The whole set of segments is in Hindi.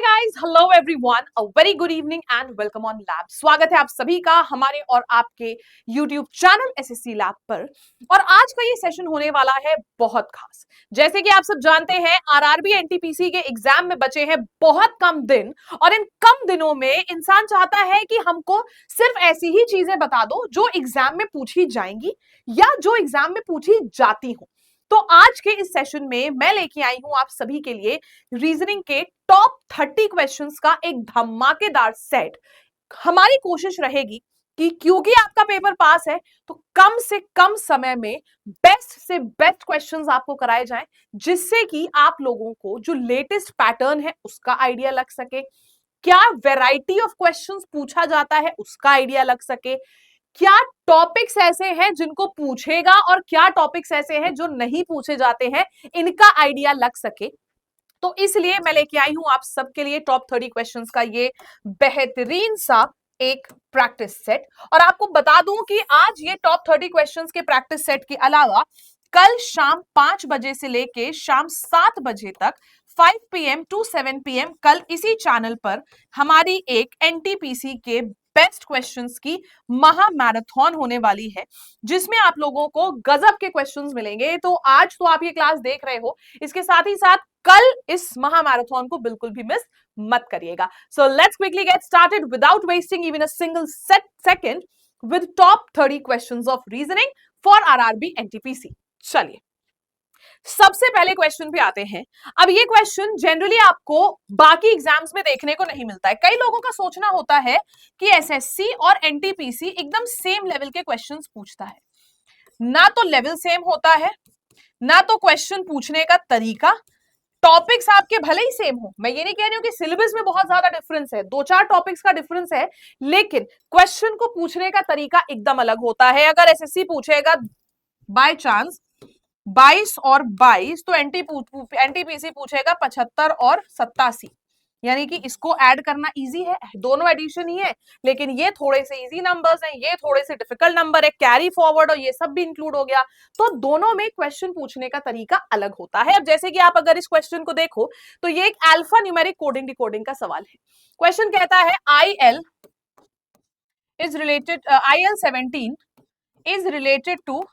Guys, hello everyone, a very good evening and welcome on lab. स्वागत है आप सभी का हमारे और आपके यूट्यूब चैनल एसएससी लैब पर। और आज का ये सेशन होने वाला है बहुत खास। जैसे कि आप सब जानते हैं, आरआरबी एनटीपीसी के एग्जाम में बचे हैं बहुत कम दिन, और इन कम दिनों में इंसान चाहता है कि हमको सिर्फ ऐसी ही चीजें बता दो जो एग्जाम में पूछी जाएंगी या जो एग्जाम में पूछी जाती हो। तो आज के इस सेशन में मैं लेके आई हूं आप सभी के लिए रीजनिंग के टॉप 30 क्वेश्चंस का एक धमाकेदार सेट। हमारी कोशिश रहेगी कि क्योंकि आपका पेपर पास है तो कम से कम समय में बेस्ट से बेस्ट क्वेश्चंस आपको कराए जाएं, जिससे कि आप लोगों को जो लेटेस्ट पैटर्न है उसका आइडिया लग सके, क्या वैरायटी ऑफ क्वेश्चंस पूछा जाता है उसका आइडिया लग सके, क्या टॉपिक्स ऐसे हैं जिनको पूछेगा और क्या टॉपिक्स ऐसे हैं जो नहीं पूछे जाते हैं, इनका आइडिया लग सके। तो इसलिए मैं लेके आई हूं आप सबके लिए टॉप 30 क्वेश्चंस का ये बेहतरीन सा एक प्रैक्टिस सेट। और आपको बता दूं कि आज ये टॉप 30 क्वेश्चंस के प्रैक्टिस सेट के अलावा कल शाम 5 बजे से लेके शाम 7 बजे तक 5 PM टू 7 PM कल इसी चैनल पर हमारी एक एनटीपीसी के बेस्ट क्वेश्चंस की महा मैराथन होने वाली है, जिसमें आप लोगों को गजब के क्वेश्चंस मिलेंगे। तो आज तो आप ये क्लास देख रहे हो, इसके साथ ही साथ कल इस महा मैराथन को बिल्कुल भी मिस मत करिएगा। So let's quickly get started without wasting even a single second with top 30 questions of reasoning for RRB NTPC. चलिए सबसे पहले क्वेश्चन पे आते हैं। अब ये क्वेश्चन जनरली आपको बाकी एग्जाम्स में देखने को नहीं मिलता है। कई लोगों का सोचना होता है कि एसएससी और एनटीपीसी एकदम सेम लेवल के क्वेश्चंस पूछता है। ना तो लेवल सेम होता है, ना तो क्वेश्चन पूछने का तरीका। टॉपिक्स आपके भले ही सेम हो, मैं ये नहीं कह रही हूँ कि सिलेबस में बहुत ज्यादा डिफरेंस है, 2-4 टॉपिक्स का डिफरेंस है, लेकिन क्वेश्चन को पूछने का तरीका एकदम अलग होता है। अगर एसएससी पूछेगा बाय चांस 22 और 22, तो एनटीपीसी पूछेगा 75 और 87, यानी कि इसको ऐड करना इजी है, दोनों एडिशन ही है, लेकिन ये थोड़े से इजी नंबर्स हैं, ये थोड़े से डिफिकल्ट नंबर है, कैरी फॉरवर्ड और ये सब भी इंक्लूड हो गया। तो दोनों में क्वेश्चन पूछने का तरीका अलग होता है। अब जैसे कि आप अगर इस क्वेश्चन को देखो तो ये एक अल्फा न्यूमेरिक कोडिंग डिकोडिंग का सवाल है। क्वेश्चन कहता है IL 17 is related to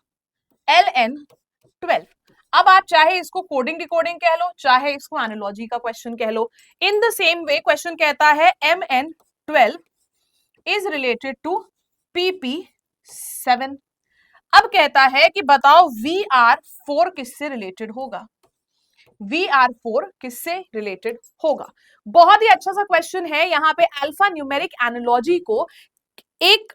LN12। अब आप चाहे इसको कोडिंग डिकोडिंग कह लो, चाहे इसको एनालॉजी का क्वेश्चन कह लो। In the same way question कहता है MN12 is related to PP7। अब कहता है कि बताओ VR4 किससे रिलेटेड होगा, VR4 किससे रिलेटेड होगा। बहुत ही अच्छा सा क्वेश्चन है। यहाँ पे अल्फा न्यूमेरिक एनालॉजी को एक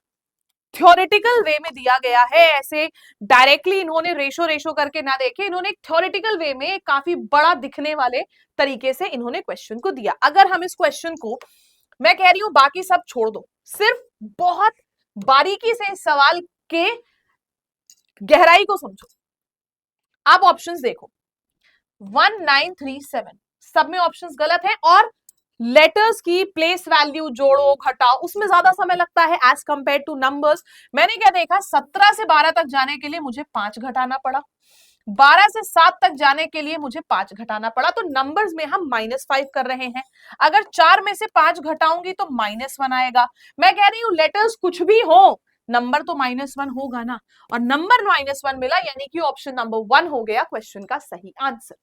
थ्योरेटिकल वे में दिया गया है, ऐसे डायरेक्टली इन्होंने रेशो करके ना देखे, इन्होंने एक थ्योरेटिकल वे में काफी बड़ा दिखने वाले तरीके से इन्होंने क्वेश्चन को दिया। अगर हम इस क्वेश्चन को, मैं कह रही हूं बाकी सब छोड़ दो, सिर्फ बहुत बारीकी से इस सवाल के गहराई को समझो। आप ऑप्शंस देखो, 1937 सब में ऑप्शंस गलत है, और लेटर्स की प्लेस वैल्यू जोड़ो घटाओ उसमें ज्यादा समय लगता है एज कंपेयर टू नंबर्स। मैंने क्या देखा, 17 से 12 तक जाने के लिए मुझे 5 घटाना पड़ा, 12 से 7 तक जाने के लिए मुझे 5 घटाना पड़ा, तो नंबर्स में हम -5 कर रहे हैं। अगर 4 में से 5 घटाऊंगी तो -1 आएगा। मैं कह रही हूं लेटर्स कुछ भी हो, नंबर तो -1 होगा ना, और नंबर -1 मिला, यानी कि ऑप्शन नंबर 1 हो गया क्वेश्चन का सही answer.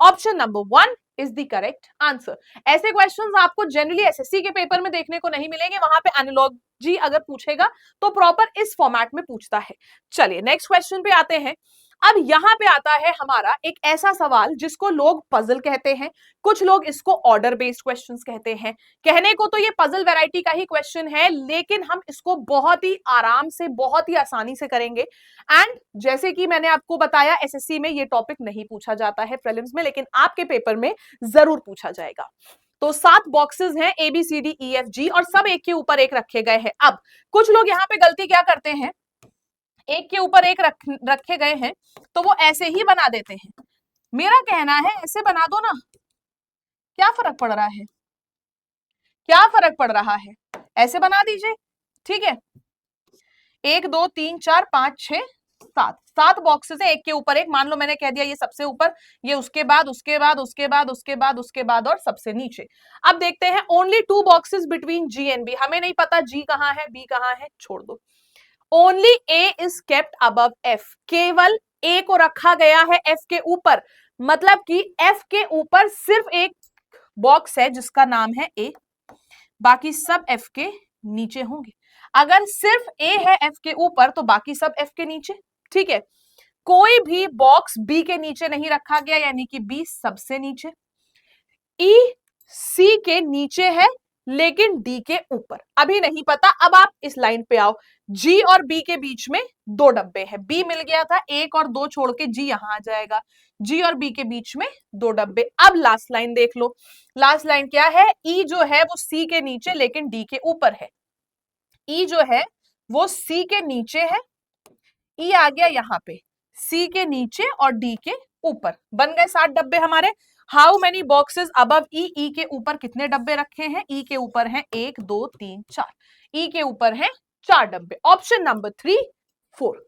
Option number 1 is the correct answer. ऐसे क्वेश्चंस आपको जनरली एसएससी के पेपर में देखने को नहीं मिलेंगे, वहां पे एनालॉजी अगर पूछेगा तो प्रॉपर इस फॉर्मेट में पूछता है। चलिए नेक्स्ट क्वेश्चन पे आते हैं। अब यहां पे आता है हमारा एक ऐसा सवाल जिसको लोग पजल कहते हैं, कुछ लोग इसको ऑर्डर बेस्ड क्वेश्चंस कहते हैं। कहने को तो ये पजल वैरायटी का ही क्वेश्चन है, लेकिन हम इसको बहुत ही आराम से, बहुत ही आसानी से करेंगे। एंड जैसे कि मैंने आपको बताया, एसएससी में ये टॉपिक नहीं पूछा जाता है प्रीलिम्स में, लेकिन आपके पेपर में जरूर पूछा जाएगा। तो 7 बॉक्सेस हैं ABCDEFG, और सब एक के ऊपर एक रखे गए हैं। अब कुछ लोग यहाँ पे गलती क्या करते हैं, एक के ऊपर एक रखे गए हैं तो वो ऐसे ही बना देते हैं। मेरा कहना है ऐसे बना दो ना, क्या फर्क पड़ रहा है, क्या फर्क पड़ रहा है, ऐसे बना दीजिए, ठीक है। 1 2 3 4 5 6 सात सात बॉक्सेस है, एक के ऊपर एक। मान लो मैंने कह दिया ये सबसे ऊपर, ये उसके बाद, उसके बाद, उसके बाद, उसके बाद, उसके बाद और सबसे नीचे। अब देखते हैं only two boxes between G and B. हमें नहीं पता जी कहां है, बी कहां है, छोड़ दो। Only A is kept above F, केवल ए को रखा गया है एफ के ऊपर। मतलब कि एफ के ऊपर सिर्फ एक बॉक्स है जिसका नाम है ए, बाकी सब एफ के नीचे होंगे। अगर सिर्फ ए है एफ के ऊपर तो बाकी सब एफ के नीचे, ठीक है। कोई भी बॉक्स बी के नीचे नहीं रखा गया, यानी कि बी सबसे नीचे। ई सी के नीचे है लेकिन डी के ऊपर, अभी नहीं पता। अब आप इस लाइन पे आओ, जी और बी के बीच में दो डब्बे हैं, बी मिल गया था, एक और दो छोड़ के जी यहां आ जाएगा, जी और बी के बीच में दो डब्बे। अब लास्ट लाइन देख लो, लास्ट लाइन क्या है, ई जो है वो सी के नीचे लेकिन डी के ऊपर है। ई जो है वो सी के नीचे है, ई आ गया यहां पे, सी के नीचे और डी के ऊपर, बन गए 7 डब्बे हमारे। हाउ मेनी बॉक्सेस अबव ई, ई के ऊपर कितने डब्बे रखे हैं, ई के ऊपर हैं 1 2 3 4, ई के ऊपर हैं 4 डब्बे। Option number 3 4,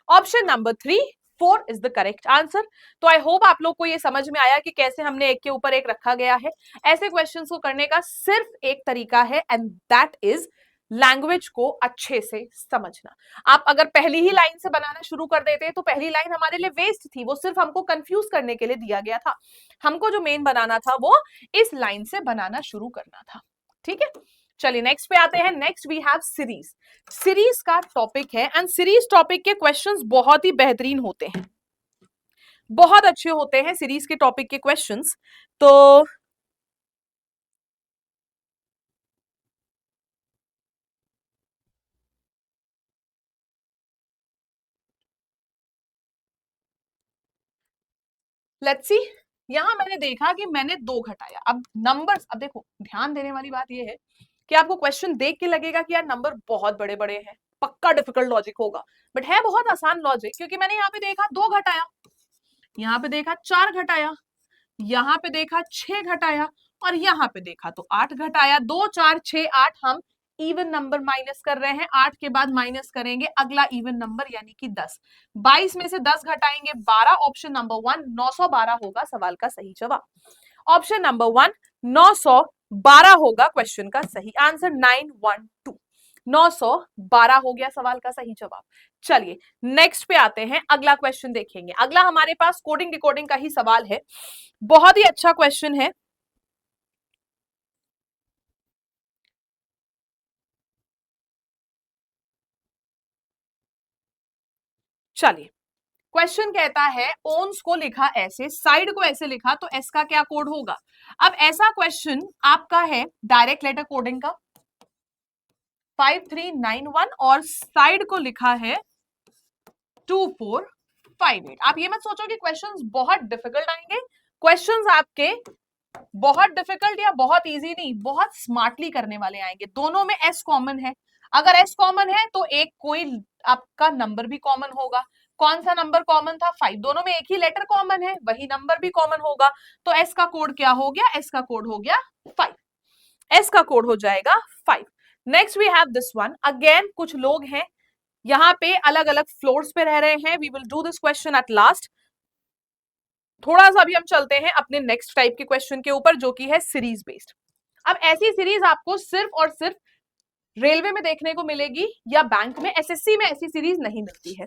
option number 3 4 is the correct answer. तो आई होप आप लोग को ये समझ में आया कि कैसे हमने एक के ऊपर एक रखा गया है। ऐसे क्वेश्चंस को करने का सिर्फ एक तरीका है एंड दैट इज लैंग्वेज को अच्छे से समझना। आप अगर पहली ही लाइन से बनाना शुरू कर देते तो पहली लाइन हमारे लिए वेस्ट थी, वो सिर्फ हमको कंफ्यूज करने के लिए दिया गया था। हमको जो मेन बनाना था वो इस लाइन से बनाना शुरू करना था, ठीक है। चलिए नेक्स्ट पे आते हैं। Next we have series. Series का टॉपिक है एंड सीरीज टॉपिक के क्वेश्चंस बहुत ही बेहतरीन होते हैं, बहुत अच्छे होते हैं सीरीज के टॉपिक के क्वेश्चंस। तो लेट्स सी, यहां मैंने देखा कि मैंने दो घटाया। अब नंबर्स, अब देखो ध्यान देने वाली बात यह है कि आपको क्वेश्चन देख के लगेगा कि यार नंबर बहुत बड़े बड़े हैं, पक्का डिफिकल्ट लॉजिक होगा, बट है बहुत आसान लॉजिक। क्योंकि मैंने यहाँ पे देखा 2 घटाया, यहाँ पे देखा 4 घटाया, यहाँ पे देखा 6 घटाया और यहाँ पे देखा तो 8 घटाया। 2 4 6 8 हम इवन नंबर माइनस कर रहे हैं, 8 के बाद माइनस करेंगे अगला इवन नंबर यानी कि 10। 22 में से 10 घटाएंगे 12, ऑप्शन नंबर 1 912 होगा सवाल का सही जवाब। ऑप्शन नंबर 1 912 होगा क्वेश्चन का सही आंसर। 912 912 हो गया सवाल का सही जवाब। चलिए नेक्स्ट पे आते हैं, अगला क्वेश्चन देखेंगे। अगला हमारे पास कोडिंग डिकोडिंग का ही सवाल है, बहुत ही अच्छा क्वेश्चन है। चलिए क्वेश्चन कहता है ओन्स को लिखा ऐसे, साइड को ऐसे लिखा, तो एस का क्या कोड होगा। अब ऐसा क्वेश्चन आपका है डायरेक्ट लेटर कोडिंग का 5391 और साइड को लिखा है 2458। आप ये मत सोचो कि क्वेश्चंस बहुत डिफिकल्ट आएंगे, क्वेश्चंस आपके बहुत डिफिकल्ट या बहुत इजी नहीं, बहुत स्मार्टली करने वाले आएंगे। दोनों में एस कॉमन है, अगर एस कॉमन है तो एक कोई आपका नंबर भी कॉमन होगा। कौन सा नंबर कॉमन था, 5। दोनों में एक ही लेटर कॉमन है, वही नंबर भी कॉमन होगा। तो एस का कोड क्या हो गया, एस का कोड हो गया 5, एस का कोड हो जाएगा 5। Next we have this one again, कुछ लोग हैं यहाँ पे अलग अलग फ्लोर्स पे रह रहे हैं। We will do this question at last. थोड़ा सा अभी हम चलते हैं अपने नेक्स्ट टाइप के क्वेश्चन के ऊपर जो कि है सीरीज बेस्ड। अब ऐसी सीरीज आपको सिर्फ और सिर्फ रेलवे में देखने को मिलेगी या बैंक में, एसएससी में ऐसी सीरीज नहीं मिलती है।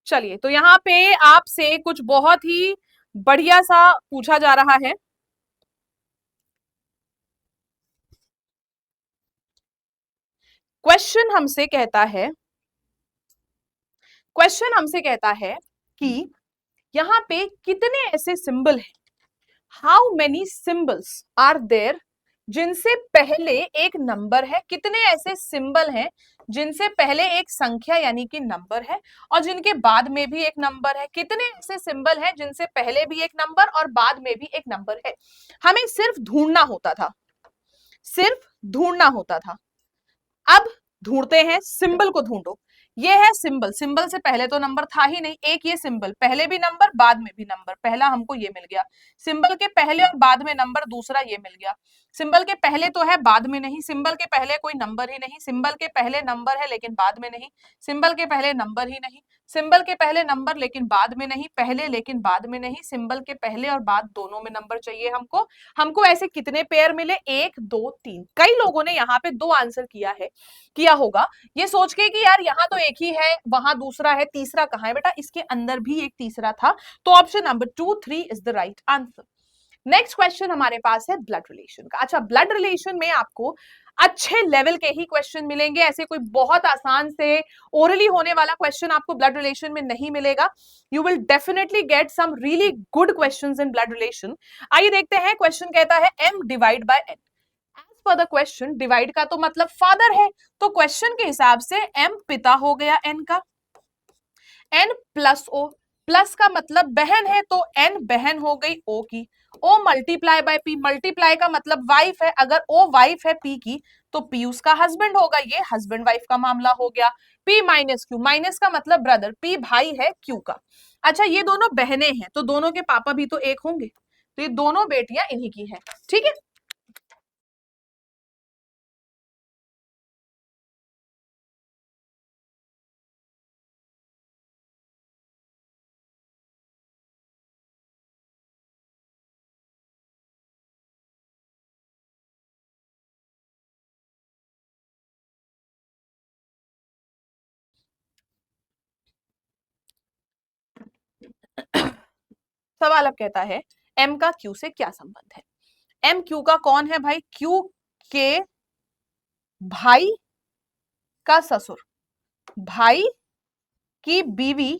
चलिए तो यहाँ पे आपसे कुछ बहुत ही बढ़िया सा पूछा जा रहा है। क्वेश्चन हमसे कहता है, क्वेश्चन हमसे कहता है कि यहां पे कितने ऐसे सिंबल हैं, how many symbols are there, जिनसे पहले एक नंबर है, कितने ऐसे सिंबल हैं जिनसे पहले एक संख्या यानी कि नंबर है और जिनके बाद में भी एक नंबर है, कितने ऐसे सिंबल हैं जिनसे पहले भी एक नंबर और बाद में भी एक नंबर है। हमें सिर्फ ढूंढना होता था, सिर्फ ढूंढना होता था। अब ढूंढते हैं, सिंबल को ढूंढो। ये है सिंबल, सिंबल से पहले तो नंबर था ही नहीं, एक ये सिंबल, पहले भी नंबर बाद में भी नंबर, पहला हमको ये मिल गया। सिंबल के पहले और बाद में नंबर दूसरा ये मिल गया। सिंबल के पहले तो है बाद में नहीं, सिंबल के पहले कोई नंबर ही नहीं, सिंबल के पहले नंबर है लेकिन बाद में नहीं, सिंबल के पहले नंबर ही नहीं, सिंबल के पहले नंबर लेकिन बाद में नहीं, पहले लेकिन बाद में नहीं, सिंबल के पहले और बाद दोनों में नंबर चाहिए हमको। हमको ऐसे कितने पेयर मिले, 1 2 3। कई लोगों ने यहाँ पे 2 आंसर किया होगा ये सोच के कि यार यहाँ तो एक ही है, वहां दूसरा है, तीसरा कहाँ है बेटा, इसके अंदर भी एक तीसरा था। तो option number 2 3 is the right answer. Next question हमारे पास है ब्लड रिलेशन का। अच्छा, ब्लड रिलेशन में आपको अच्छे लेवल के ही क्वेश्चन मिलेंगे, ऐसे कोई बहुत आसान से ओरली होने वाला क्वेश्चन आपको ब्लड रिलेशन में नहीं मिलेगा। You will definitely get some really good questions in blood relation. आइए देखते हैं, क्वेश्चन कहता है m divide by n। As per the question, divide का तो मतलब फादर है, तो क्वेश्चन के हिसाब से m पिता हो गया n का, n प्लस o, प्लस का मतलब बहन है तो n बहन हो गई o की, o multiply by p, multiply का मतलब वाइफ है, अगर o वाइफ है p की तो p उसका हस्बैंड होगा, ये हस्बैंड वाइफ का मामला हो गया। p माइनस q, माइनस का मतलब ब्रदर, p भाई है q का। अच्छा, ये दोनों बहनें हैं तो दोनों के पापा भी तो एक होंगे, तो ये दोनों बेटियां इन्हीं की हैं, ठीक है। सवाल अब कहता है m का q से क्या संबंध है। m q का कौन है भाई, q के भाई का ससुर, भाई की बीवी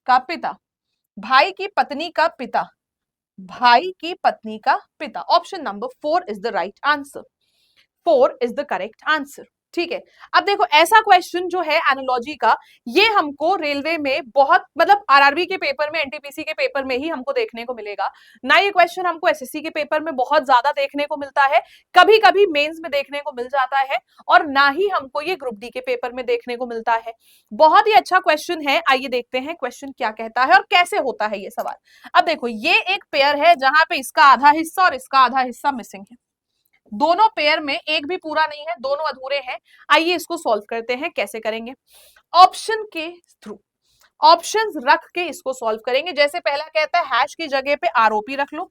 का पिता, भाई की पत्नी का पिता, भाई की पत्नी का पिता। Option number 4 is the right answer, 4 is the correct answer, ठीक है। अब देखो, ऐसा क्वेश्चन जो है एनालॉजी का, ये हमको रेलवे में बहुत, मतलब आरआरबी के पेपर में, एनटीपीसी के पेपर में ही हमको देखने को मिलेगा ना। ये क्वेश्चन हमको एसएससी के पेपर में बहुत ज्यादा देखने को मिलता है, कभी कभी मेंस में देखने को मिल जाता है, और ना ही हमको ये ग्रुप डी के पेपर में देखने को मिलता है। बहुत ही अच्छा क्वेश्चन है। आइए देखते हैं क्वेश्चन क्या कहता है और कैसे होता है ये सवाल। अब देखो, ये एक पेयर है जहां पे इसका आधा हिस्सा और इसका आधा हिस्सा मिसिंग है, दोनों पेयर में एक भी पूरा नहीं है, दोनों अधूरे हैं। आइए इसको सॉल्व करते हैं, कैसे करेंगे, ऑप्शन के थ्रू, ऑप्शंस रख के इसको सॉल्व करेंगे। जैसे पहला कहता है हैश की जगह पे आरओपी रख लो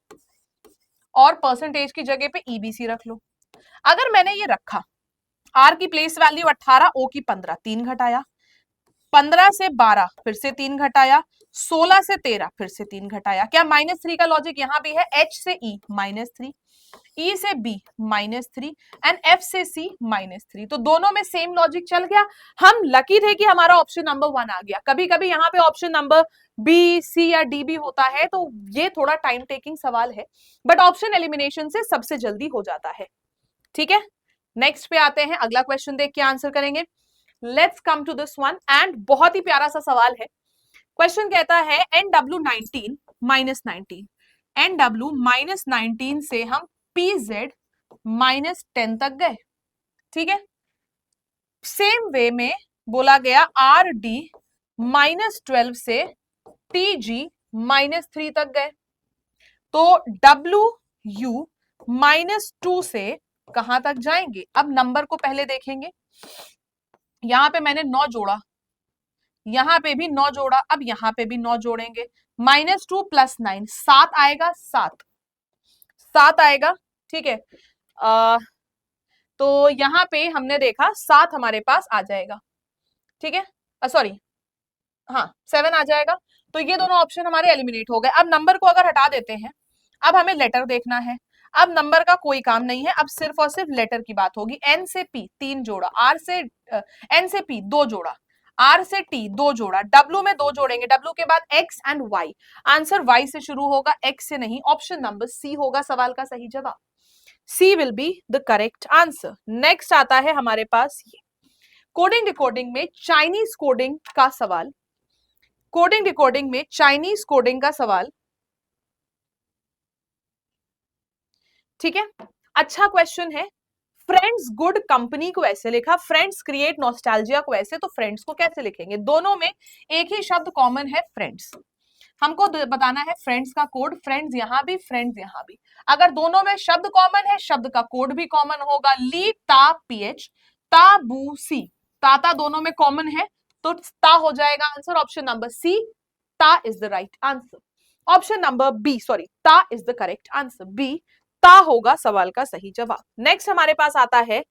और परसेंटेज की जगह पे ईबीसी रख लो। अगर मैंने ये रखा, आर की प्लेस वैल्यू 18, ओ की 15, 3 घटाया, 15 से 12 फिर से 3 घटाया, 16 से 13 फिर से 3 घटाया, क्या -3 का लॉजिक यहां भी है, एच से ई -3, ई से बी -3 एंड एफ से सी -3, तो दोनों में सेम लॉजिक चल गया। हम लकी थे कि हमारा ऑप्शन नंबर 1 आ गया। कभी कभी यहाँ पे ऑप्शन नंबर बी सी या डी भी होता है, तो ये थोड़ा टाइम टेकिंग सवाल है, बट ऑप्शन एलिमिनेशन से सबसे जल्दी हो जाता है, ठीक है। नेक्स्ट पे आते हैं, अगला क्वेश्चन देख के आंसर करेंगे। Let's come to this one, and बहुत ही प्यारा सा सवाल है। क्वेश्चन कहता है NW19 -19, NW -19 से हम PZ -10 तक गए, ठीक है। सेम वे में बोला गया RD -12 से TG -3 तक गए, तो WU -2 से कहां तक जाएंगे। अब नंबर को पहले देखेंगे, यहां पे मैंने 9 जोड़ा, यहां पे भी 9 जोड़ा, अब यहां पे भी 9 जोड़ेंगे, -2 + 9 7 आएगा, 7 आएगा, ठीक है। तो यहां पे हमने देखा 7 हमारे पास आ जाएगा, ठीक है, सॉरी, हाँ 7 आ जाएगा। तो ये दोनों ऑप्शन हमारे एलिमिनेट हो गए। अब नंबर को अगर हटा देते हैं, अब हमें लेटर देखना है। अब नंबर का कोई काम नहीं है, अब सिर्फ और सिर्फ लेटर की बात होगी। एन से पी 3 जोड़ा, आर से एन से पी 2 जोड़ा, आर से टी 2 जोड़ा, डब्ल्यू में 2 जोड़ेंगे, डब्ल्यू के बाद X and Y. Answer Y से शुरू होगा, एक्स से नहीं। ऑप्शन नंबर सी होगा सवाल का सही जवाब। C will be the correct answer. Next आता है हमारे पास ये कोडिंग डिकोडिंग में चाइनीज कोडिंग का सवाल। कोडिंग डिकोडिंग में चाइनीज कोडिंग का सवाल, ठीक है। अच्छा क्वेश्चन है। फ्रेंड्स गुड कंपनी को ऐसे लिखा, फ्रेंड्स क्रिएट नॉस्टैल्जिया को ऐसे, तो फ्रेंड्स को कैसे लिखेंगे? दोनों में एक ही शब्द कॉमन है, फ्रेंड्स। हमको बताना है फ्रेंड्स का कोड, फ्रेंड्स यहां भी, फ्रेंड्स यहां भी। अगर दोनों में शब्द कॉमन है, शब्द का कोड भी कॉमन होगा। ली ता पीएच, ताबू सी, ताता दोनों में कॉमन है, तो ता हो जाएगा answer. Option number C, that is the right answer. Option number B, sorry, that is the correct answer. B, ता होगा सवाल का सही जवाब। नेक्स्ट हमारे पास आता है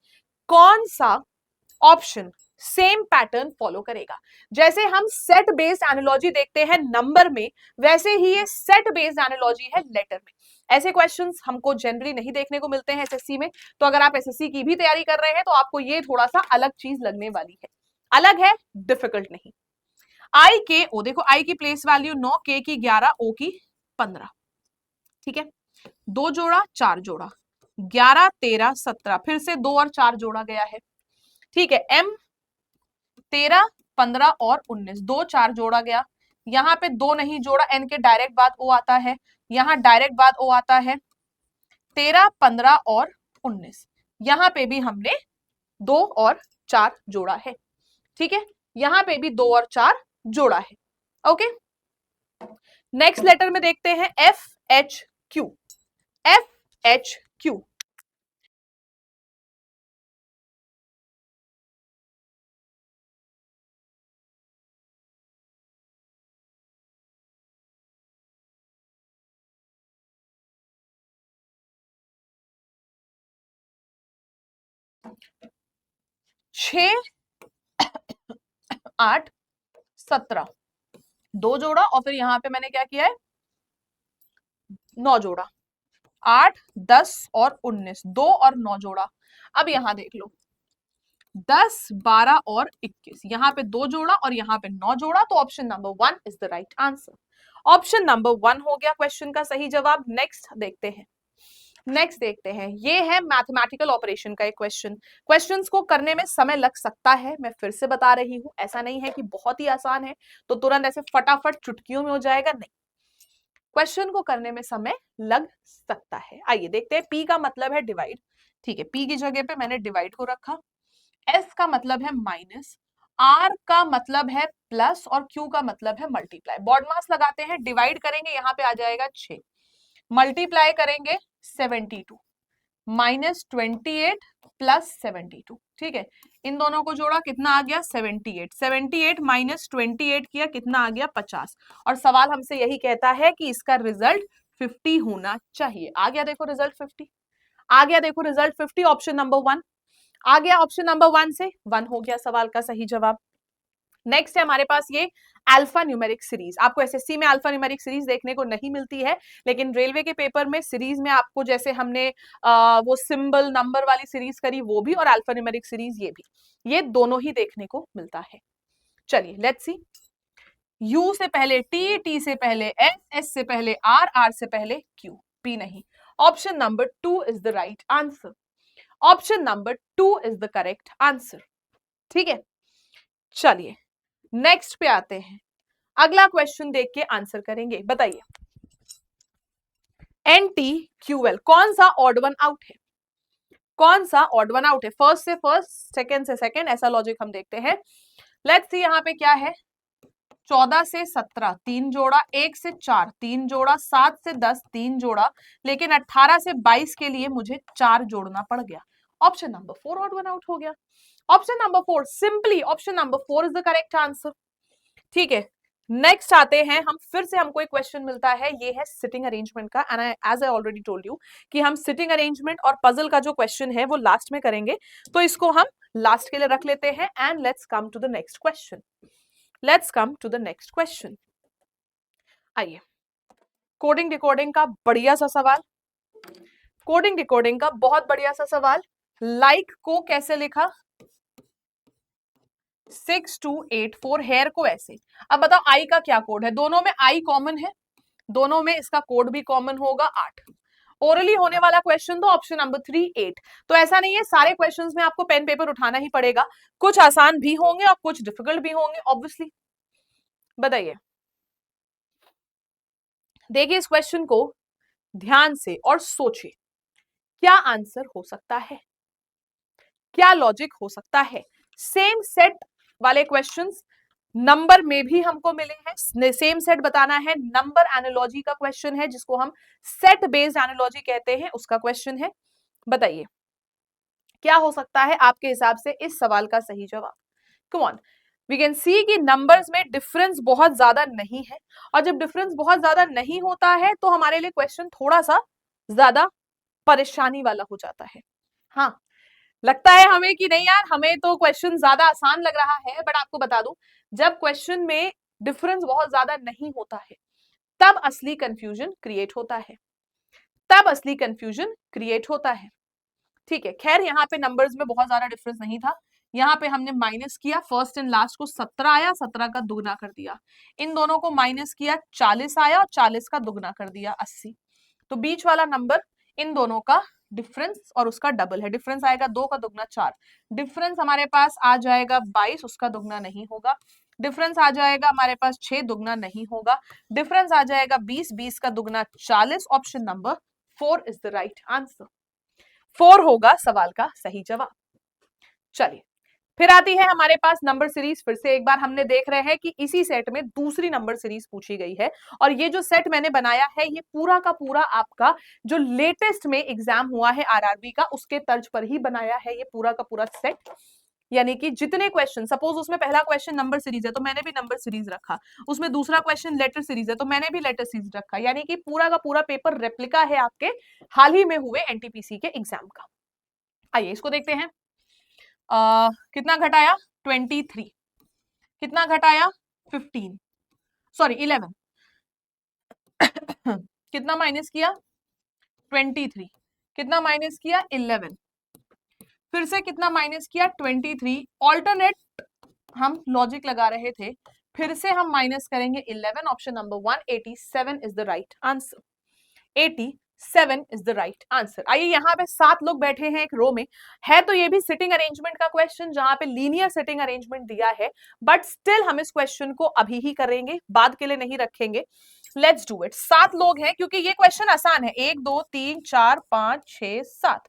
कौन सा ऑप्शन सेम पैटर्न फॉलो करेगा। जैसे हम सेट बेस्ड एनालॉजी देखते हैं नंबर में, वैसे ही ये सेट बेस्ड एनालॉजी है लेटर में। ऐसे क्वेश्चंस हमको जनरली नहीं देखने को मिलते हैं एसएससी में, तो अगर आप एसएससी की भी तैयारी कर रहे हैं तो आपको ये थोड़ा सा अलग चीज लगने वाली है। अलग है, डिफिकल्ट नहीं। आई के ओ, देखो आई की प्लेस वैल्यू 9, के की 11, ओ की 15, ठीक है। 2 जोड़ा 4 जोड़ा, 11 13 17, फिर से 2 और 4 जोड़ा गया है, ठीक है। एम 13 15 और 19, 2 4 जोड़ा गया। यहाँ पे 2 नहीं जोड़ा, एन के डायरेक्ट बाद ओ आता है, यहाँ डायरेक्ट बाद ओ आता है। 13 15 और 19, यहाँ पे भी हमने 2 और 4 जोड़ा है, ठीक है। यहाँ पे भी 2 और 4 जोड़ा है, ओके। नेक्स्ट लेटर में देखते हैं F H Q. F H Q, छ 8 17, 2 जोड़ा, और फिर यहां पे मैंने क्या किया है, 9 जोड़ा। 8 10 और 19, 2 और 9 जोड़ा। अब यहां देख लो, 10 12 और 21, यहाँ पे 2 जोड़ा और यहाँ पे 9 जोड़ा, तो option number 1 is the right answer. Option number 1 हो गया क्वेश्चन का सही जवाब। नेक्स्ट देखते हैं, नेक्स्ट देखते हैं, ये है मैथमेटिकल ऑपरेशन का एक क्वेश्चन। क्वेश्चंस को करने में समय लग सकता है, मैं फिर से बता रही हूं, ऐसा नहीं है कि बहुत ही आसान है तो तुरंत ऐसे फटाफट चुटकियों में हो जाएगा, नहीं। क्वेश्चन को करने में समय लग सकता है। आइए देखते हैं। पी का मतलब है डिवाइड, ठीक है, पी की जगह पे मैंने डिवाइड को रखा। एस का मतलब है माइनस, आर का मतलब है प्लस, और क्यू का मतलब है मल्टीप्लाई। बॉड मास लगाते हैं, डिवाइड करेंगे, यहाँ पे आ जाएगा 6, मल्टीप्लाई करेंगे 72, -28 प्लस 72, ठीक है। इन दोनों को जोड़ा, कितना आ गया 78, 78 -28 किया, कितना आ गया 50। और सवाल हमसे यही कहता है कि इसका रिजल्ट 50 होना चाहिए। आ गया देखो रिजल्ट 50, आ गया देखो रिजल्ट 50। ऑप्शन नंबर 1 आ गया, ऑप्शन नंबर 1 से 1 हो गया सवाल का सही जवाब। नेक्स्ट है हमारे पास ये अल्फा न्यूमेरिक सीरीज। आपको एसएससी में अल्फा न्यूमेरिक सीरीज देखने को नहीं मिलती है, लेकिन रेलवे के पेपर में सीरीज में आपको, जैसे हमने वो सिंबल नंबर वाली सीरीज करी वो भी, और अल्फा न्यूमेरिक सीरीज ये भी, ये दोनों ही देखने को मिलता है। चलिए लेट्स सी। यू से पहले टी, टी से पहले एस, एस से पहले आर, आर से पहले क्यू, पी नहीं। Option number 2 is the right answer. Option number 2 is the correct answer, ठीक है। चलिए नेक्स्ट पे आते हैं, अगला क्वेश्चन देख के आंसर करेंगे। बताइए NTQL कौन सा ऑड वन आउट है? कौन सा ऑड वन आउट है? फर्स्ट से फर्स्ट, सेकंड से सेकंड, ऐसा लॉजिक हम देखते हैं। लेट्स सी यहाँ पे क्या है, 14 से 17 3 जोड़ा, 1 से 4 3 जोड़ा, 7 से 10 3 जोड़ा, लेकिन 18 से 22 के लिए मुझे 4 जोड़ना पड़ गया। Option number 4 odd one out हो गया। Option number 4, simply option number 4 is the correct answer, ठीक है। नेक्स्ट आते हैं हम, फिर से हमको एक क्वेश्चन मिलता है, ये है सिटिंग अरेंजमेंट का। And as I already told you कि हम सिटिंग अरेंजमेंट और पजल का जो क्वेश्चन है वो लास्ट में करेंगे, तो इसको हम लास्ट के लिए रख लेते हैं। And let's come to the next question, let's come to the next question. आइए, कोडिंग डिकोडिंग का बढ़िया सा सवाल। कोडिंग डिकोडिंग का बहुत बढ़िया सा सवाल। लाइक को कैसे लिखा? 6284। हेयर को ऐसे। अब बताओ आई का क्या कोड है? दोनों में आई कॉमन है, दोनों में इसका कोड भी कॉमन होगा 8। ओरली होने वाला क्वेश्चन तो ऑप्शन नंबर 3 8। तो ऐसा नहीं है सारे क्वेश्चंस में आपको पेन पेपर उठाना ही पड़ेगा, कुछ आसान भी होंगे और कुछ डिफिकल्ट भी होंगे ऑब्वियसली। बताइए, देखिए इस क्वेश्चन को ध्यान से और सोचिए, क्या आंसर हो सकता है, क्या लॉजिक हो सकता है। सेम सेट वाले क्वेश्चंस नंबर में भी हमको मिले हैं, सेम सेट बताना है। नंबर एनालॉजी का क्वेश्चन है जिसको हम सेट बेस्ड एनालॉजी कहते हैं, उसका क्वेश्चन है। बताइए क्या हो सकता है आपके हिसाब से इस सवाल का सही जवाब। Come on, we can see कि नंबर्स में डिफरेंस बहुत ज्यादा नहीं है, और जब डिफरेंस बहुत ज्यादा नहीं होता है तो हमारे लिए क्वेश्चन थोड़ा सा ज्यादा परेशानी वाला हो जाता है। हाँ, लगता है हमें कि नहीं यार हमें तो क्वेश्चन ज्यादा आसान लग रहा है, बट आपको बता दूं जब क्वेश्चन में डिफरेंस बहुत ज्यादा नहीं होता है तब असली कंफ्यूजन क्रिएट होता है, तब असली कंफ्यूजन क्रिएट होता है। ठीक है, खैर यहाँ पे नंबर्स में बहुत ज्यादा डिफरेंस नहीं था, यहाँ पे हमने माइनस किया, फर्स्ट एंड लास्ट को 17 आया, 17 का दुगना कर दिया, इन दोनों को माइनस किया 40 आया और 40 का दुगना कर दिया 80। तो बीच वाला नंबर इन दोनों का डिफरेंस और उसका डबल है, डिफरेंस आएगा 2 का दुगना 4, डिफरेंस हमारे पास आ जाएगा 22, उसका दुगना नहीं होगा, डिफरेंस आ जाएगा हमारे पास 6, दुगना नहीं होगा, डिफरेंस आ जाएगा 20, 20 का दुगना 40। Option number 4 is the right answer, 4 होगा सवाल का सही जवाब। चलिए फिर आती है हमारे पास नंबर सीरीज। फिर से एक बार हमने देख रहे हैं कि इसी सेट में दूसरी नंबर सीरीज पूछी गई है, और ये जो सेट मैंने बनाया है ये पूरा का पूरा आपका जो लेटेस्ट में एग्जाम हुआ है आरआरबी का उसके तर्ज पर ही बनाया है ये पूरा का पूरा सेट। यानी कि जितने क्वेश्चन, सपोज उसमें पहला क्वेश्चन नंबर सीरीज है तो मैंने भी नंबर सीरीज रखा, उसमें दूसरा क्वेश्चन लेटर सीरीज है तो मैंने भी लेटर सीरीज रखा, यानी कि पूरा का पूरा पेपर रेप्लिका है आपके हाल ही में हुए एनटीपीसी के एग्जाम का। आइए इसको देखते हैं। कितना घटाया 23, कितना घटाया 15, सॉरी 11 कितना माइनस किया 23, कितना माइनस किया 11, फिर से कितना माइनस किया 23, ऑल्टरनेट हम लॉजिक लगा रहे थे, फिर से हम माइनस करेंगे 11। Option number 1 87 is the right answer, 87 is the right answer. आइए यहाँ पे 7 लोग बैठे हैं एक रो में, है तो ये भी सिटिंग अरेंजमेंट का क्वेश्चन जहां पे लीनियर सिटिंग अरेंजमेंट दिया है, बट स्टिल हम इस क्वेश्चन को अभी ही करेंगे, बाद के लिए नहीं रखेंगे। Let's do it. 7 लोग हैं क्योंकि ये क्वेश्चन आसान है, 1 2 3 4 5 6 7।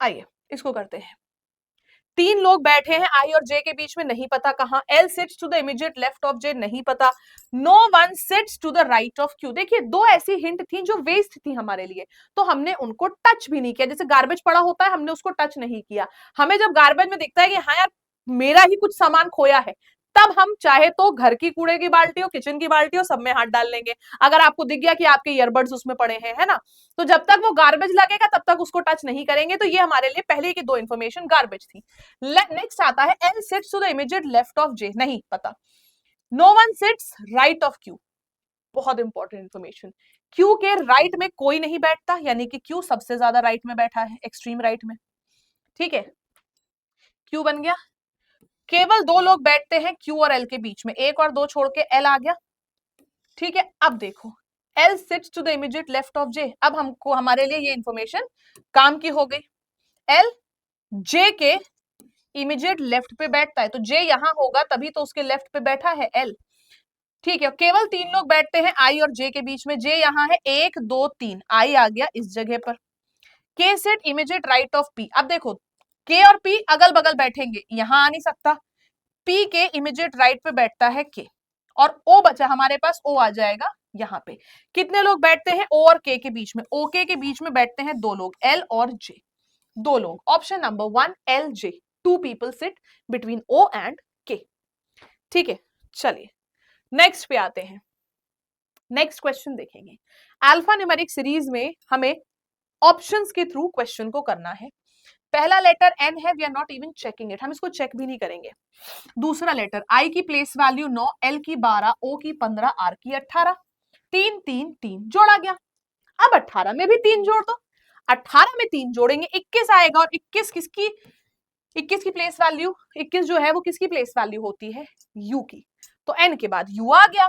आइए इसको करते हैं। 3 लोग बैठे हैं, आई और जे के बीच में नहीं पता कहां, L sits to the immediate left of J नहीं पता, no one sits to the right of Q. देखिए 2 ऐसी हिंट थी जो वेस्ट थी हमारे लिए, तो हमने उनको टच भी नहीं किया। जैसे गार्बेज पड़ा होता है हमने उसको टच नहीं किया, हमें जब गार्बेज में दिखता है कि हाँ यार मेरा ही कुछ सामान खोया है, तब हम चाहे तो घर की कूड़े की बाल्टी हो, किचन की बाल्टी हो, सब में हाथ डाल लेंगे। अगर आपको दिख गया कि आपके ईयरबड्स उसमें पड़े हैं, है ना, तो जब तक वो गार्बेज लगेगा तब तक उसको टच नहीं करेंगे। तो ये हमारे लिए पहले की 2 इंफॉर्मेशन गार्बेज थी। नेक्स्ट आता है L sits to the immediate left of J, नहीं पता। No one sits right of Q, बहुत इंपॉर्टेंट इंफॉर्मेशन, क्यू के राइट में कोई नहीं बैठता, यानी कि क्यू सबसे ज्यादा राइट में बैठा है, एक्सट्रीम राइट में। ठीक है, क्यू बन गया। केवल 2 लोग बैठते हैं क्यू और एल के बीच में, 1 और 2 छोड़ के एल आ गया। ठीक है, अब देखो L sits to the immediate left of J, अब हमको हमारे लिए ये इंफॉर्मेशन काम की हो गई। एल जे के इमीडिएट लेफ्ट पे बैठता है, तो जे यहां होगा तभी तो उसके लेफ्ट पे बैठा है एल। ठीक है, केवल 3 लोग बैठते हैं आई और जे के बीच में, जे यहां है 1 2 3, आई आ गया इस जगह पर। के set immediate right of P, अब देखो के और पी अगल बगल बैठेंगे, यहां आ नहीं सकता, पी के इमीडिएट राइट पे बैठता है के, और ओ बचा हमारे पास, ओ आ जाएगा यहाँ पे। कितने लोग बैठते हैं ओ और के बीच में, ओके के बीच में बैठते हैं 2 लोग, एल और जे, 2 लोग। Option number 1 L J, 2 people sit between O and K. ठीक है, चलिए नेक्स्ट पे आते हैं। नेक्स्ट क्वेश्चन देखेंगे। अल्फा न्यूमेरिक सीरीज में हमें ऑप्शंस के थ्रू क्वेश्चन को करना है। पहला लेटर एन है, we are not even checking it, हम इसको चेक भी नहीं करेंगे। दूसरा लेटर आई की प्लेस वैल्यू 9, एल की 12, ओ की 15, आर की 18, 3 3 3 जोड़ा गया। अब 18 में भी 3 जोड़ दो, 18 में 3 जोड़ेंगे 21 आएगा, और 21 किसकी, 21 की प्लेस वैल्यू, 21 जो है वो किसकी प्लेस वैल्यू होती है, u की। तो n के बाद u आ गया।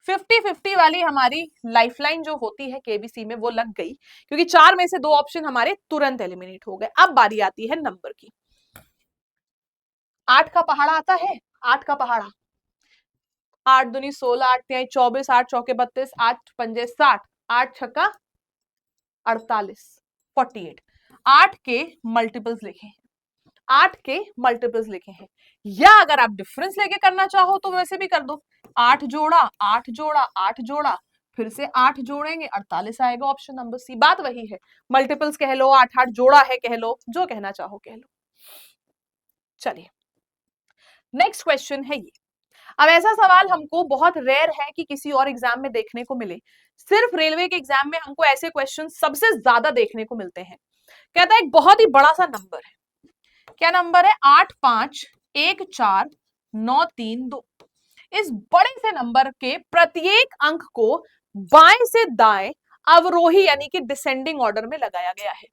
50-50 वाली हमारी लाइफलाइन जो होती है केबीसी में वो लग गई, क्योंकि 4 में से 2 ऑप्शन हमारे तुरंत एलिमिनेट हो गए। अब बारी आती है नंबर की। 8 का पहाड़ा आता है, 8 का पहाड़ा, 8 दूनी 16, 8 तिहाई 24, 8 चौके 32, 8 पंजे 60, 8 छक्का 48, 48। 8 के मल्टीपल्स लिखे हैं, 8 के मल्टीपल्स लिखे हैं, या अगर आप डिफरेंस लेके करना चाहो तो वैसे भी कर दो। 8 जोड़ा 8 जोड़ा 8 जोड़ा, फिर से 8 जोड़ेंगे 48 आएगा, ऑप्शन नंबर सी। बात वही है, मल्टीपल्स कह लो, 8 8 जोड़ा है कह लो, जो कहना चाहो कह लो। चलिए नेक्स्ट क्वेश्चन है ये। अब ऐसा सवाल हमको बहुत रेयर है कि किसी और एग्जाम में देखने को मिले, सिर्फ रेलवे के एग्जाम में हमको ऐसे क्वेश्चन सबसे ज्यादा देखने को मिलते हैं। कहता है एक बहुत ही बड़ा सा नंबर है, क्या नंबर है, 8 5 1 4 9 3 2। इस बड़े से नंबर के प्रत्येक अंक को बाएं से दाएं अवरोही यानी कि डिसेंडिंग ऑर्डर में लगाया गया है।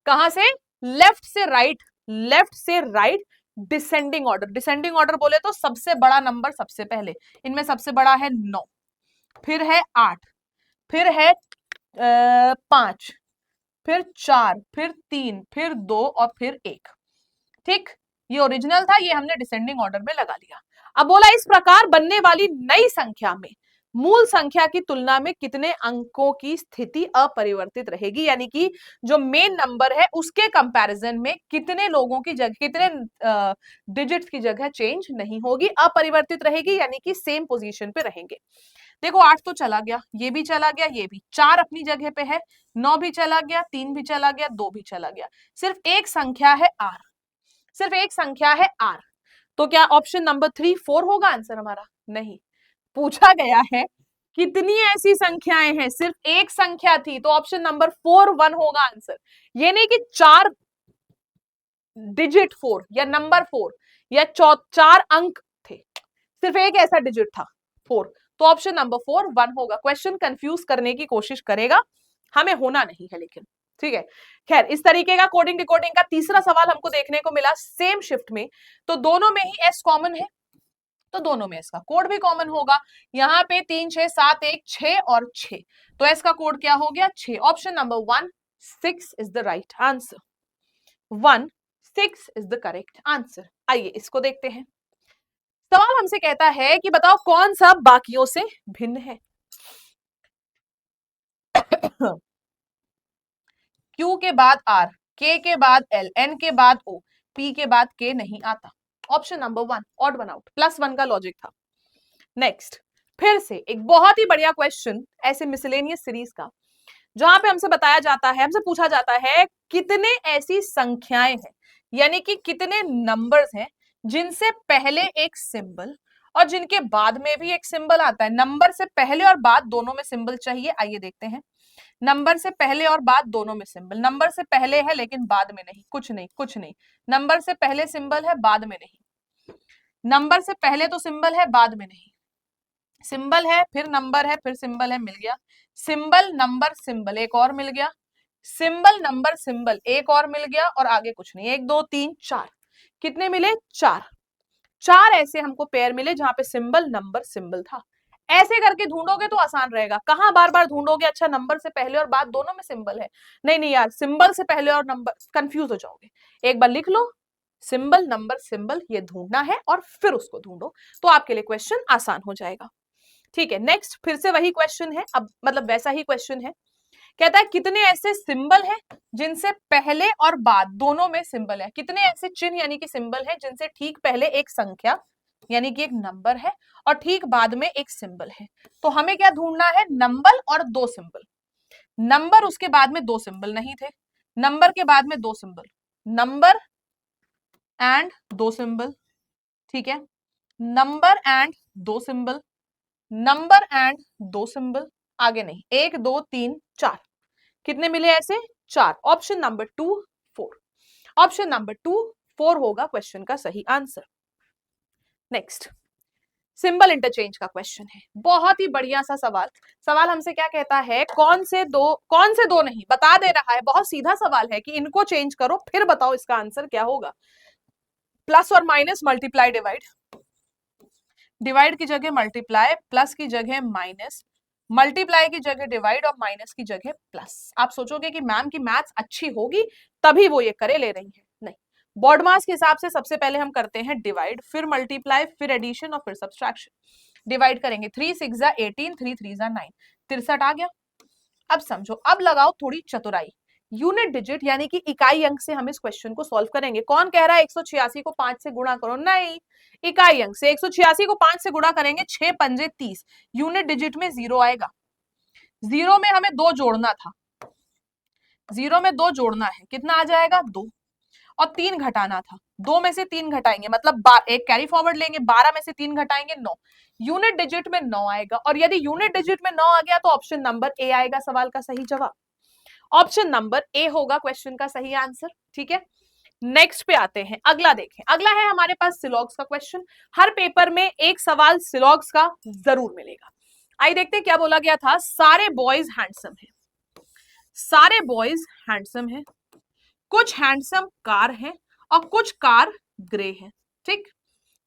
कहां से, लेफ्ट से राइट, लेफ्ट से right descending order. Descending order बोले तो सबसे बड़ा नंबर सबसे पहले, इनमें सबसे बड़ा है 9, फिर है 8, फिर है 5, फिर 4, फिर 3, फिर 2 और फिर 1। ठीक, ये ओरिजिनल था, ये हमने डिसेंडिंग ऑर्डर में लगा लिया। अब बोला इस प्रकार बनने वाली नई संख्या में मूल संख्या की तुलना में कितने अंकों की स्थिति अपरिवर्तित रहेगी, यानी कि जो मेन नंबर है उसके कंपैरिजन में कितने लोगों की जगह, कितने डिजिट्स की जगह चेंज नहीं होगी, अपरिवर्तित रहेगी, यानी कि सेम पोजीशन पे रहेंगे। देखो 8 तो चला गया, ये भी चला गया, ये भी, 4 अपनी जगह पे है, 9 भी चला गया, 3 भी चला गया, 2 भी चला गया, सिर्फ एक संख्या है r, सिर्फ एक संख्या है r। तो क्या ऑप्शन नंबर 3 4 होगा आंसर हमारा, नहीं। पूछा गया है कितनी ऐसी संख्याएं हैं, सिर्फ एक संख्या थी, तो ऑप्शन नंबर 4 1 होगा आंसर। ये नहीं कि 4 डिजिट 4 या नंबर 4 या 4 अंक थे, सिर्फ एक ऐसा डिजिट था 4, तो ऑप्शन नंबर 4 1 होगा। क्वेश्चन कंफ्यूज करने की कोशिश करेगा, हमें होना नहीं है लेकिन, ठीक है। खैर इस तरीके का कोडिंग डिकोडिंग का तीसरा सवाल हमको देखने को मिला सेम शिफ्ट में, तो दोनों में ही एस कॉमन है, तो दोनों में इसका कोड भी कॉमन होगा। यहाँ पे 3 6 7 1 6 और 6, तो एस का कोड क्या हो गया 6। Option number 1 6 is the right answer, 1 6 is the correct answer. आइए इसको देखते हैं। सवाल हमसे कहता है कि बताओ कौन सा बाकियों से भिन्न है। Q के बाद R, K के बाद L, N के बाद O, P के बाद K नहीं आता। Option number 1 odd one out, +1 का लॉजिक था। नेक्स्ट फिर से एक बहुत ही बढ़िया क्वेश्चन ऐसे मिसलेनियस सीरीज का, जहां पे हमसे बताया जाता है, हमसे पूछा जाता है कितने ऐसी संख्याएं हैं, यानी कि कितने नंबर्स हैं जिनसे पहले एक सिंबल और जिनके बाद में भी एक सिंबल आता है। नंबर से पहले और बाद दोनों में सिंबल चाहिए, आइए देखते हैं। नंबर से पहले और बाद दोनों में सिंबल, नंबर से पहले है लेकिन बाद में नहीं, कुछ नहीं कुछ नहीं, नंबर से पहले सिंबल है बाद में नहीं, नंबर से पहले तो सिंबल है बाद में नहीं, सिंबल है फिर नंबर है फिर सिंबल है, मिल गया, सिंबल नंबर सिंबल एक और मिल गया, सिंबल नंबर सिंबल एक और मिल गया, और आगे कुछ नहीं। 1 2 3 4, कितने मिले 4, 4 ऐसे हमको पेयर मिले जहां पे सिंबल नंबर सिंबल था। ऐसे करके ढूंढोगे तो आसान रहेगा, कहां बार बार ढूंढोगे, अच्छा नंबर से पहले और बाद दोनों में सिंबल है, नहीं नहीं यार, सिंबल से पहले और नंबर, कंफ्यूज हो जाओगे। एक बार लिख लो सिंबल नंबर सिंबल, ये ढूंढना है और फिर उसको ढूंढो, तो आपके लिए क्वेश्चन आसान हो जाएगा। ठीक है, नेक्स्ट फिर से वही क्वेश्चन है, अब मतलब वैसा ही क्वेश्चन है। कहता है कितने ऐसे सिंबल हैं जिनसे पहले और बाद दोनों में सिंबल है, कितने ऐसे चिन्ह यानी कि सिंबल है जिनसे ठीक पहले एक संख्या यानी कि एक नंबर है और ठीक बाद में एक सिंबल है। तो हमें क्या ढूंढना है, नंबर और 2 सिंबल। नंबर उसके बाद में 2 सिंबल नहीं थे, नंबर के बाद में 2 सिंबल, नंबर एंड 2 सिंबल, ठीक है, number and 2 symbol, number and 2 symbol, आगे नहीं, 1 2 3 4, कितने मिले ऐसे 4। ऑप्शन नंबर 2 4, ऑप्शन नंबर 2 4 होगा क्वेश्चन का सही आंसर। नेक्स्ट सिंबल इंटरचेंज का क्वेश्चन है, बहुत ही बढ़िया सा सवाल। सवाल हमसे क्या कहता है, कौन से दो नहीं बता दे रहा है, बहुत सीधा सवाल है कि इनको चेंज करो फिर बताओ इसका आंसर क्या होगा। प्लस और माइनस, मल्टीप्लाई डिवाइड, डिवाइड की जगह मल्टीप्लाई, प्लस की जगह माइनस, मल्टीप्लाई की जगह डिवाइड और माइनस की जगह प्लस। आप सोचोगे कि मैम की मैथ्स अच्छी होगी तभी वो ये करे ले रही है, नहीं। बॉड मास के हिसाब से सबसे पहले हम करते हैं डिवाइड, फिर मल्टीप्लाई, फिर एडिशन और फिर सब्सट्रैक्शन। डिवाइड करेंगे 3 6 जा 18, 3 3 जा 9, 63 आ गया। अब समझो, अब लगाओ थोड़ी चतुराई, यूनिट डिजिट यानी कि इकाई अंक से हम इस क्वेश्चन को सॉल्व करेंगे। कौन कह रहा है 186 को 5 से गुणा करो, नहीं, इकाई अंक से 186 को 5 से गुणा करेंगे, 6 पंजे 30, यूनिट डिजिट में 0 आएगा। 0 में हमें 2 जोड़ना था, 0 में 2 जोड़ना है, कितना आ जाएगा 2, और 3 घटाना था, 2 में से 3 घटाएंगे मतलब एक कैरी फॉरवर्ड लेंगे, 12 में से 3 घटाएंगे 9, यूनिट डिजिट में 9 आएगा। और यदि यूनिट डिजिट में 9 आ गया तो ऑप्शन नंबर ए आएगा सवाल का सही जवाब। ऑप्शन नंबर ए होगा क्वेश्चन का सही आंसर, ठीक है। नेक्स्ट पे आते हैं, अगला देखें। अगला है हमारे पास सिलॉग्स का क्वेश्चन। हर पेपर में एक सवाल सिलॉग्स का जरूर मिलेगा। आइए देखते हैं क्या बोला गया था। सारे बॉयज हैंडसम हैं, सारे बॉयज हैंडसम हैं, कुछ हैंडसम कार हैं और कुछ कार ग्रे हैं, ठीक।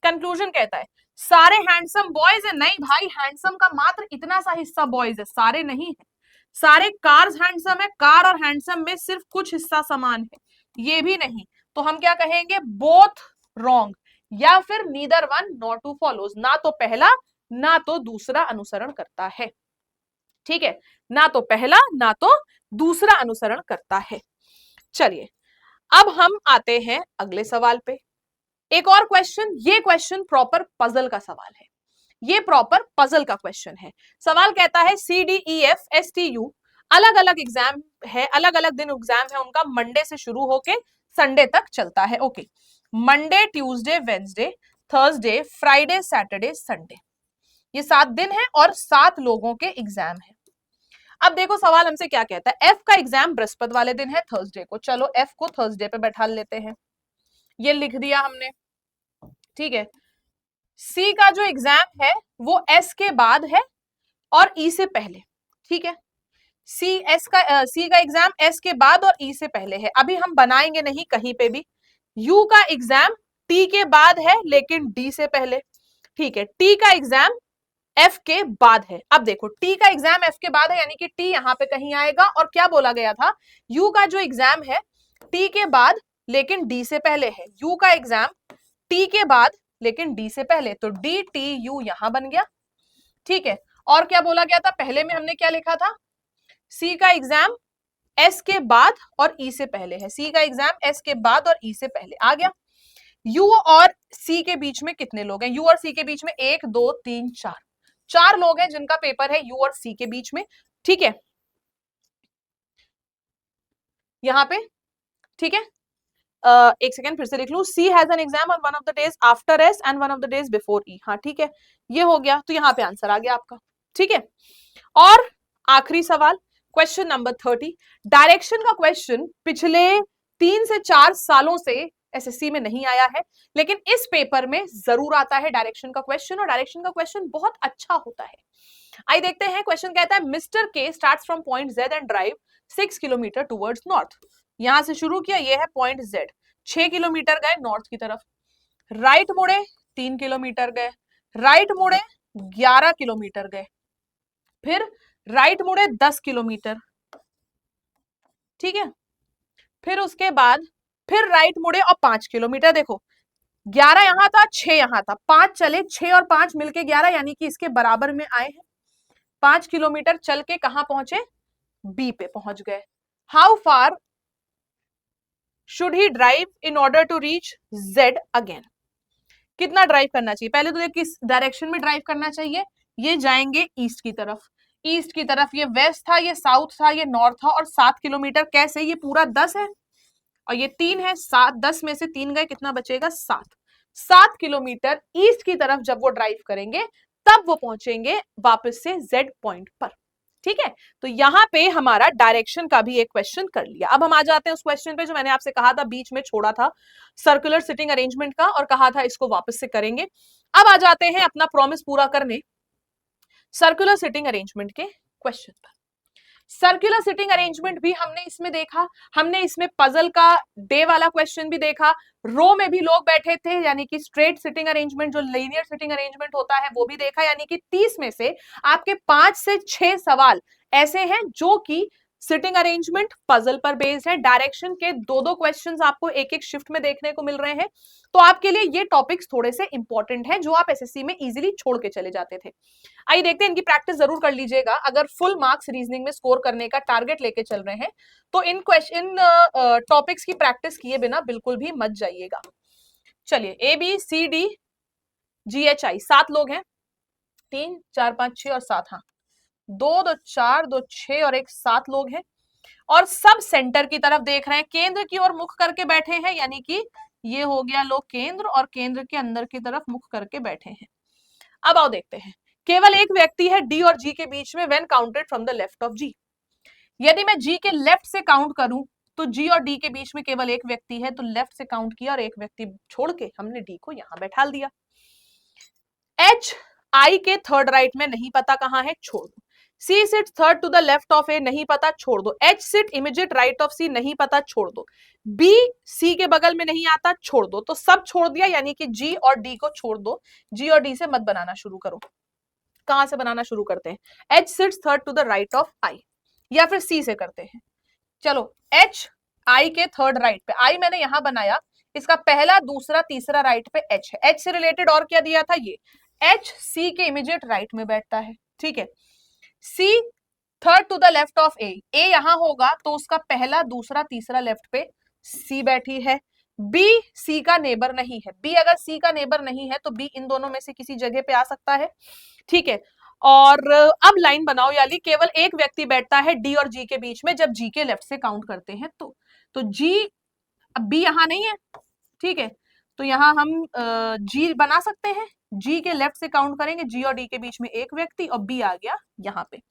कंक्लूजन कहता है सारे हैंडसम बॉयज है, नहीं भाई, हैंडसम का मात्र इतना सा हिस्सा बॉयज है, सारे नहीं है। सारे कार्स हैंडसम है, कार और हैंडसम में सिर्फ कुछ हिस्सा समान है, ये भी नहीं। तो हम क्या कहेंगे, बोथ रॉन्ग, या फिर neither one not two follows, ना तो पहला ना तो दूसरा अनुसरण करता है, ठीक है, ना तो पहला ना तो दूसरा अनुसरण करता है। चलिए अब हम आते हैं अगले सवाल पे। एक और क्वेश्चन, ये क्वेश्चन प्रॉपर पजल का सवाल है, ये प्रॉपर पजल का क्वेश्चन है। सवाल कहता है CDEF STU अलग अलग एग्जाम है, अलग अलग दिन एग्जाम है उनका, मंडे से शुरू होके संडे तक चलता है, okay. Monday, Tuesday, Wednesday, Thursday, Friday, Saturday, Sunday, ये 7 दिन है और 7 लोगों के एग्जाम है। अब देखो सवाल हमसे क्या कहता है, एफ का एग्जाम बृहस्पति वाले दिन है, थर्सडे को, चलो एफ को थर्सडे पे बैठा लेते हैं, ये लिख दिया हमने, ठीक है। सी का जो एग्जाम है वो एस के बाद है और ई से पहले, ठीक है। सी का एग्जाम एस के बाद और ई से पहले है, अभी हम बनाएंगे नहीं कहीं पे भी। यू का एग्जाम टी के बाद है लेकिन डी से पहले, ठीक है। टी का एग्जाम एफ के बाद है। अब देखो टी का एग्जाम एफ के बाद है यानी कि टी यहां पे कहीं आएगा, और क्या बोला गया था, यू का जो एग्जाम है टी के बाद लेकिन डी से पहले है, यू का एग्जाम टी के बाद लेकिन डी से पहले, तो डी टी यू यहां बन गया, ठीक है। और क्या बोला गया था, पहले में हमने क्या लिखा था, सी का एग्जाम एस के बाद और ई से पहले है, सी का एग्जाम एस के बाद और ई से पहले आ गया। यू और सी के बीच में कितने लोग हैं, यू और सी के बीच में 1 2 3 4, 4 लोग हैं जिनका पेपर है यू और सी के बीच में, ठीक है, यहां पे, ठीक है। एक सेकेंड फिर से लिख लू, C has an exam on one of the days after S and one of the days before E, हाँ ठीक है, ये हो गया, तो यहाँ पे आंसर आ गया आपका, ठीक है। और आखिरी सवाल, क्वेश्चन नंबर 30, डायरेक्शन का क्वेश्चन पिछले 3 से 4 सालों से एसएससी में नहीं आया है, लेकिन इस पेपर में जरूर आता है डायरेक्शन का क्वेश्चन, और डायरेक्शन का क्वेश्चन बहुत अच्छा होता है। आइए देखते हैं, क्वेश्चन कहता है मिस्टर के starts from point Z and drive 6 kilometre towards north, यहां से शुरू किया, ये है पॉइंट जेड, 6 किलोमीटर गए नॉर्थ की तरफ, राइट मुड़े 3 किलोमीटर गए, राइट मुड़े 11 किलोमीटर गए, फिर राइट मुड़े 10 किलोमीटर, ठीक है, फिर उसके बाद फिर राइट मुड़े और 5 किलोमीटर, देखो 11 यहां था, 6 यहां था, 5 चले, 6 और 5 मिलके 11 यानी कि इसके बराबर में आए हैं, 5 किलोमीटर चल के कहां पहुंचे, बी पे पहुंच गए। How far should he drive in order to reach Z again, कितना ड्राइव करना चाहिए, पहले तो किस डायरेक्शन में ड्राइव करना चाहिए, ये जाएंगे ईस्ट की तरफ, ईस्ट की तरफ, ये वेस्ट था, ये साउथ था, ये नॉर्थ था, और 7 किलोमीटर कैसे, ये पूरा 10 है और ये 3 है, 7, 10 में से 3 गए, कितना बचेगा 7, 7 किलोमीटर ईस्ट की तरफ जब वो ड्राइव करेंगे तब वो पहुंचेंगे वापस से जेड पॉइंट पर, ठीक है, तो यहाँ पे हमारा डायरेक्शन का भी एक क्वेश्चन कर लिया। अब हम आ जाते हैं उस क्वेश्चन पे जो मैंने आपसे कहा था, बीच में छोड़ा था सर्कुलर सिटिंग अरेंजमेंट का, और कहा था इसको वापस से करेंगे। अब आ जाते हैं अपना प्रॉमिस पूरा करने सर्कुलर सिटिंग अरेंजमेंट के क्वेश्चन पर। सर्कुलर सिटिंग अरेंजमेंट भी हमने इसमें देखा, हमने इसमें पजल का डे वाला क्वेश्चन भी देखा, रो में भी लोग बैठे थे यानी कि स्ट्रेट सिटिंग अरेंजमेंट जो लीनियर सिटिंग अरेंजमेंट होता है वो भी देखा, यानी कि 30 में से आपके 5 से 6 सवाल ऐसे हैं जो कि सिटिंग अरेंजमेंट पजल पर बेस्ड है। डायरेक्शन के दो दो क्वेश्चंस आपको एक एक शिफ्ट में देखने को मिल रहे हैं, तो आपके लिए ये टॉपिक्स थोड़े से इंपॉर्टेंट हैं जो आप एसएससी में इजीली छोड़ के चले जाते थे। आइए देखते हैं, इनकी प्रैक्टिस जरूर कर लीजिएगा। अगर फुल मार्क्स रीजनिंग में स्कोर करने का टारगेट लेके चल रहे हैं तो इन क्वेश्चन टॉपिक्स की प्रैक्टिस किए बिना बिल्कुल भी मत जाइएगा। चलिए, A B C D G H I 7 लोग हैं, 3 4 5 6 और 7, हाँ 2 2 4 2 6 और 1 7 लोग हैं, और सब सेंटर की तरफ देख रहे हैं, केंद्र की ओर मुख करके बैठे हैं, यानी कि ये हो गया लोग केंद्र, और केंद्र के अंदर की तरफ मुख करके बैठे हैं। अब आओ देखते हैं, केवल एक व्यक्ति है डी और जी के बीच में when counted from the left of G. यदि मैं जी के लेफ्ट से काउंट करूं तो जी और डी के बीच में केवल एक व्यक्ति है, तो लेफ्ट से काउंट किया और एक व्यक्ति छोड़ के हमने डी को यहां बैठा दिया। एच आई के थर्ड राइट में नहीं पता कहां है, छोड़ दो। C sit third to the left of A, नहीं पता, छोड़ दो। H sit immediate right of C, नहीं पता, छोड़ दो। बी सी के बगल में नहीं आता, छोड़ दो। तो सब छोड़ दिया, यानी कि जी और डी को छोड़ दो, जी और डी से मत बनाना शुरू करो। कहां से बनाना शुरू करते हैं, H sits third to the right of I, या फिर सी से करते हैं। चलो, एच आई के थर्ड राइट पे, आई मैंने यहां बनाया, इसका पहला दूसरा तीसरा राइट पे एच है। एच से रिलेटेड और क्या दिया था, ये एच सी के इमीडिएट राइट में बैठता है, ठीक है। C third to the left of A, A यहां होगा तो उसका पहला दूसरा तीसरा लेफ्ट पे सी बैठी है। बी सी का नेबर नहीं है, बी अगर सी का नेबर नहीं है तो बी इन दोनों में से किसी जगह पे आ सकता है, ठीक है। और अब लाइन बनाओ, यानी केवल एक व्यक्ति बैठता है डी और जी के बीच में जब जी के लेफ्ट से काउंट करते हैं तो जी, अब बी यहां नहीं है, ठीक है, तो यहां हम जी बना सकते हैं, जी के लेफ्ट से काउंट करेंगे, जी और डी के बीच में एक व्यक्ति, और बी आ गया यहां पे।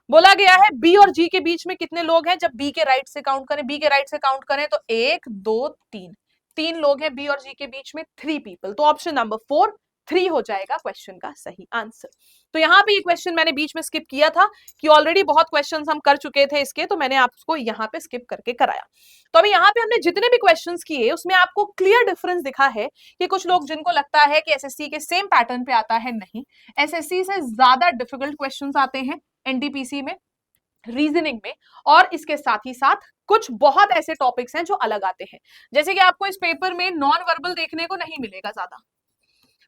बोला गया है बी और जी के बीच में कितने लोग हैं, जब बी के राइट से काउंट करें, बी के राइट से काउंट करें तो 1 2 3, 3 लोग हैं बी और जी के बीच में, 3 पीपल। तो ऑप्शन नंबर 4 3 हो जाएगा क्वेश्चन का सही आंसर। तो यहाँ पे ये क्वेश्चन मैंने बीच में स्किप किया था कि ऑलरेडी बहुत क्वेश्चंस हम कर चुके थे इसके, तो मैंने आपको यहाँ पे स्किप करके कराया। तो अभी यहाँ पे हमने जितने भी क्वेश्चंस किए उसमें आपको क्लियर डिफरेंस दिखा है कि कुछ लोग जिनको लगता है कि एसएससी के सेम पैटर्न पे आता है, नहीं, एसएससी से ज्यादा डिफिकल्ट क्वेश्चंस आते हैं एनटीपीसी में, रीजनिंग में, और इसके साथ ही साथ कुछ बहुत ऐसे टॉपिक्स हैं जो अलग आते हैं। जैसे कि आपको इस पेपर में नॉन वर्बल देखने को नहीं मिलेगा, ज्यादा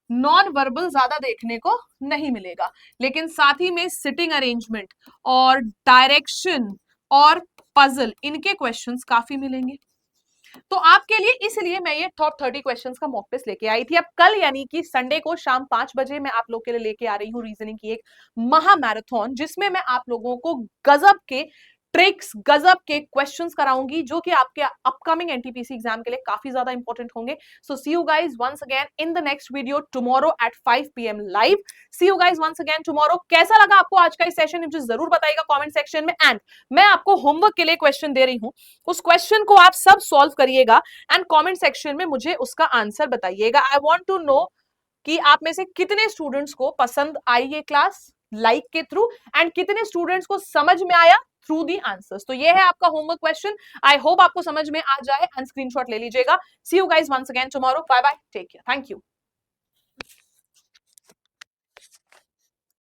नॉन वर्बल ज्यादा देखने को नहीं मिलेगा, लेकिन साथ ही में सिटिंग अरेंजमेंट और डायरेक्शन और पजल, इनके क्वेश्चंस काफी मिलेंगे। तो आपके लिए इसलिए मैं ये टॉप 30 क्वेश्चंस का मॉक टेस्ट लेके आई थी। अब कल यानी कि संडे को शाम 5 बजे मैं आप लोग के लिए लेके आ रही हूँ रीजनिंग की एक महा मैराथन, जिसमें मैं आप लोगों को गजब के ट्रिक्स, गजब के क्वेश्चंस कराऊंगी जो कि आपके अपकमिंग एनटीपीसी एग्जाम के लिए काफी ज्यादा इंपॉर्टेंट होंगे। So see you guys once again in the next video tomorrow at 5 PM live. See you guys once again tomorrow. कैसा लगा आपको आज का इस सेशन, मुझे जरूर बताइएगा कमेंट सेक्शन में। एंड मैं आपको होमवर्क के लिए क्वेश्चन दे रही हूँ, उस क्वेश्चन को आप सब सॉल्व करिएगा एंड कमेंट सेक्शन में मुझे उसका आंसर बताइएगा। आई वांट टू नो कि आप में से कितने स्टूडेंट्स को पसंद आई ये क्लास लाइक के थ्रू, एंड कितने स्टूडेंट्स को समझ में आया थ्रू दी आंसर्स। तो ये है आपका होमवर्क क्वेश्चन, आई होप आपको समझ में आ जाए एंड स्क्रीनशॉट ले लीजिएगा। See you guys once again tomorrow, bye bye, take care, thank you.